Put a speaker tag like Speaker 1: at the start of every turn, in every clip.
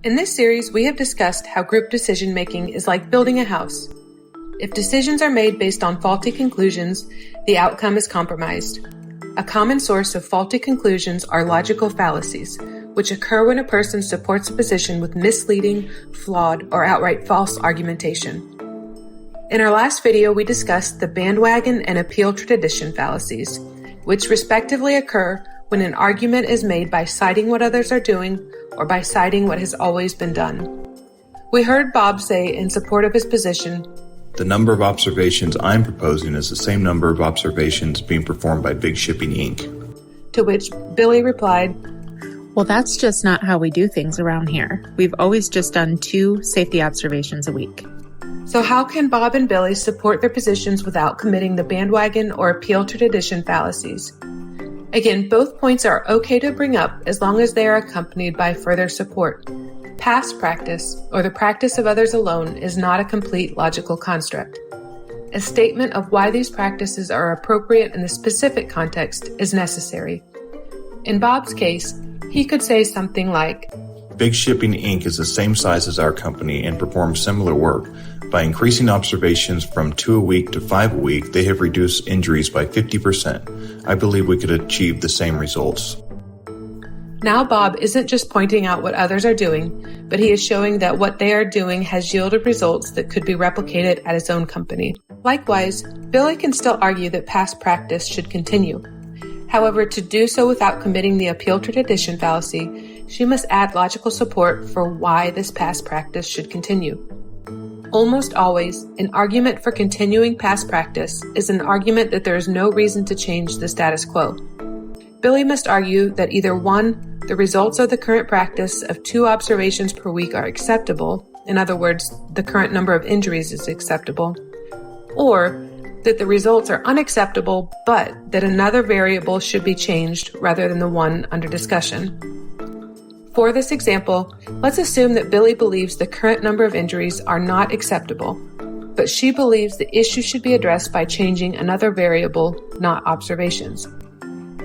Speaker 1: In this series, we have discussed how group decision-making is like building a house. If decisions are made based on faulty conclusions, the outcome is compromised. A common source of faulty conclusions are logical fallacies, which occur when a person supports a position with misleading, flawed, or outright false argumentation. In our last video, we discussed the bandwagon and appeal to tradition fallacies, which respectively occur when an argument is made by citing what others are doing or by citing what has always been done. We heard Bob say in support of his position,
Speaker 2: "The number of observations I'm proposing is the same number of observations being performed by Big Shipping Inc."
Speaker 1: To which Billie replied,
Speaker 3: "Well, that's just not how we do things around here. We've always just done 2 safety observations a week."
Speaker 1: So how can Bob and Billie support their positions without committing the bandwagon or appeal to tradition fallacies? Again, both points are okay to bring up as long as they are accompanied by further support. Past practice, or the practice of others alone, is not a complete logical construct. A statement of why these practices are appropriate in the specific context is necessary. In Bob's case, he could say something like,
Speaker 2: "Big Shipping Inc. is the same size as our company and performs similar work. By increasing observations from 2 a week to 5 a week, they have reduced injuries by 50%. I believe we could achieve the same results."
Speaker 1: Now Bob isn't just pointing out what others are doing, but he is showing that what they are doing has yielded results that could be replicated at his own company. Likewise, Billie can still argue that past practice should continue. However, to do so without committing the appeal to tradition fallacy, she must add logical support for why this past practice should continue. Almost always, an argument for continuing past practice is an argument that there is no reason to change the status quo. Billie must argue that either 1, the results of the current practice of 2 observations per week are acceptable, in other words, the current number of injuries is acceptable, or that the results are unacceptable, but that another variable should be changed rather than the one under discussion. For this example, let's assume that Billie believes the current number of injuries are not acceptable, but she believes the issue should be addressed by changing another variable, not observations.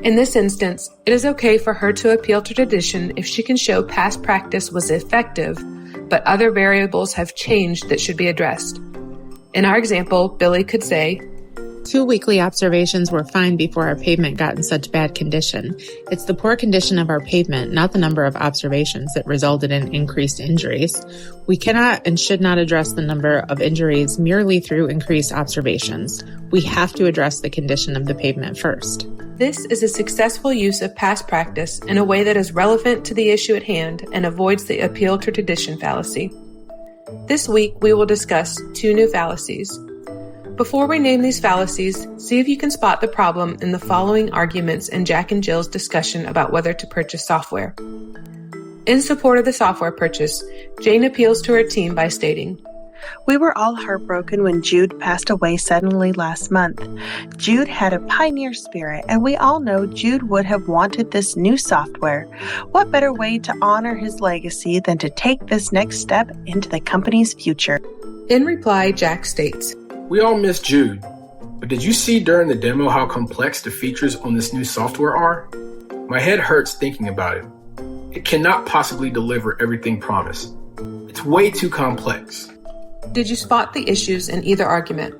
Speaker 1: In this instance, it is okay for her to appeal to tradition if she can show past practice was effective, but other variables have changed that should be addressed. In our example, Billie could say,
Speaker 3: 2 weekly observations were fine before our pavement got in such bad condition. It's the poor condition of our pavement, not the number of observations, that resulted in increased injuries. We cannot and should not address the number of injuries merely through increased observations. We have to address the condition of the pavement first."
Speaker 1: This is a successful use of past practice in a way that is relevant to the issue at hand and avoids the appeal to tradition fallacy. This week, we will discuss 2 new fallacies. Before we name these fallacies, see if you can spot the problem in the following arguments in Jack and Jill's discussion about whether to purchase software. In support of the software purchase, Jane appeals to her team by stating,
Speaker 4: "We were all heartbroken when Jude passed away suddenly last month. Jude had a pioneer spirit, and we all know Jude would have wanted this new software. What better way to honor his legacy than to take this next step into the company's future?"
Speaker 1: In reply, Jack states,
Speaker 5: "We all miss Jude, but did you see during the demo how complex the features on this new software are? My head hurts thinking about it. It cannot possibly deliver everything promised. It's way too complex."
Speaker 1: Did you spot the issues in either argument?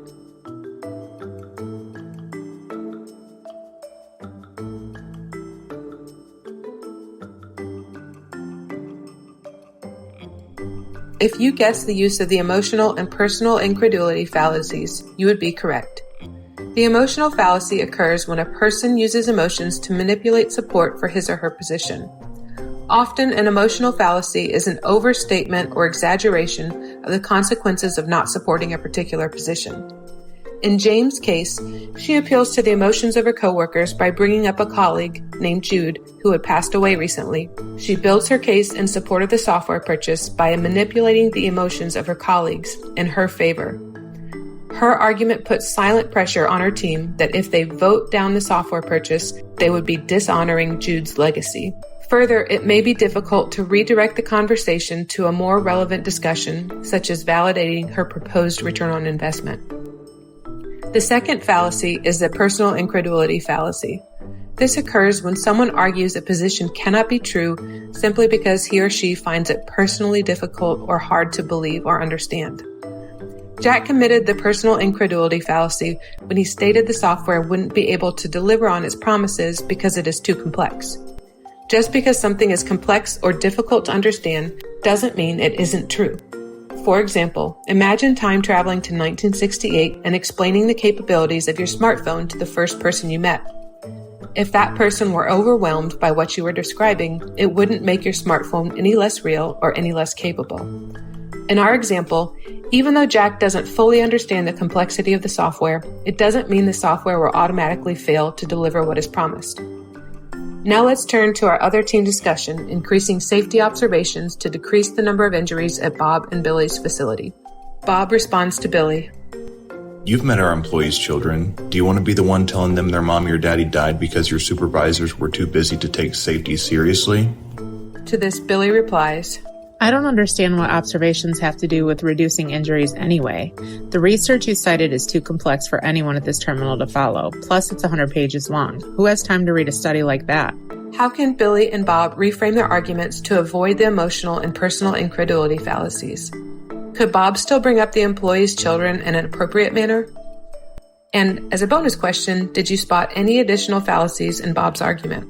Speaker 1: If you guessed the use of the emotional and personal incredulity fallacies, you would be correct. The emotional fallacy occurs when a person uses emotions to manipulate support for his or her position. Often, an emotional fallacy is an overstatement or exaggeration of the consequences of not supporting a particular position. In Jane's case, she appeals to the emotions of her coworkers by bringing up a colleague named Jude who had passed away recently. She builds her case in support of the software purchase by manipulating the emotions of her colleagues in her favor. Her argument puts silent pressure on her team that if they vote down the software purchase, they would be dishonoring Jude's legacy. Further, it may be difficult to redirect the conversation to a more relevant discussion, such as validating her proposed return on investment. The second fallacy is the personal incredulity fallacy. This occurs when someone argues a position cannot be true simply because he or she finds it personally difficult or hard to believe or understand. Jack committed the personal incredulity fallacy when he stated the software wouldn't be able to deliver on its promises because it is too complex. Just because something is complex or difficult to understand doesn't mean it isn't true. For example, imagine time traveling to 1968 and explaining the capabilities of your smartphone to the first person you met. If that person were overwhelmed by what you were describing, it wouldn't make your smartphone any less real or any less capable. In our example, even though Jack doesn't fully understand the complexity of the software, it doesn't mean the software will automatically fail to deliver what is promised. Now let's turn to our other team discussion, increasing safety observations to decrease the number of injuries at Bob and Billie's facility. Bob responds to Billie.
Speaker 2: You've met our employees' children. Do you want to be the one telling them their mommy or daddy died because your supervisors were too busy to take safety seriously?
Speaker 1: To this, Billie replies,
Speaker 3: I don't understand what observations have to do with reducing injuries anyway. The research you cited is too complex for anyone at this terminal to follow. Plus, it's 100 pages long. Who has time to read a study like that?
Speaker 1: How can Billie and Bob reframe their arguments to avoid the emotional and personal incredulity fallacies? Could Bob still bring up the employees' children in an appropriate manner? And as a bonus question, did you spot any additional fallacies in Bob's argument?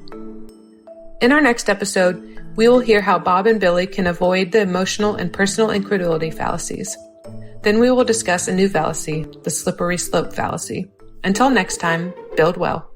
Speaker 1: In our next episode, we will hear how Bob and Billie can avoid the emotional and personal incredulity fallacies. Then we will discuss a new fallacy, the slippery slope fallacy. Until next time, build well.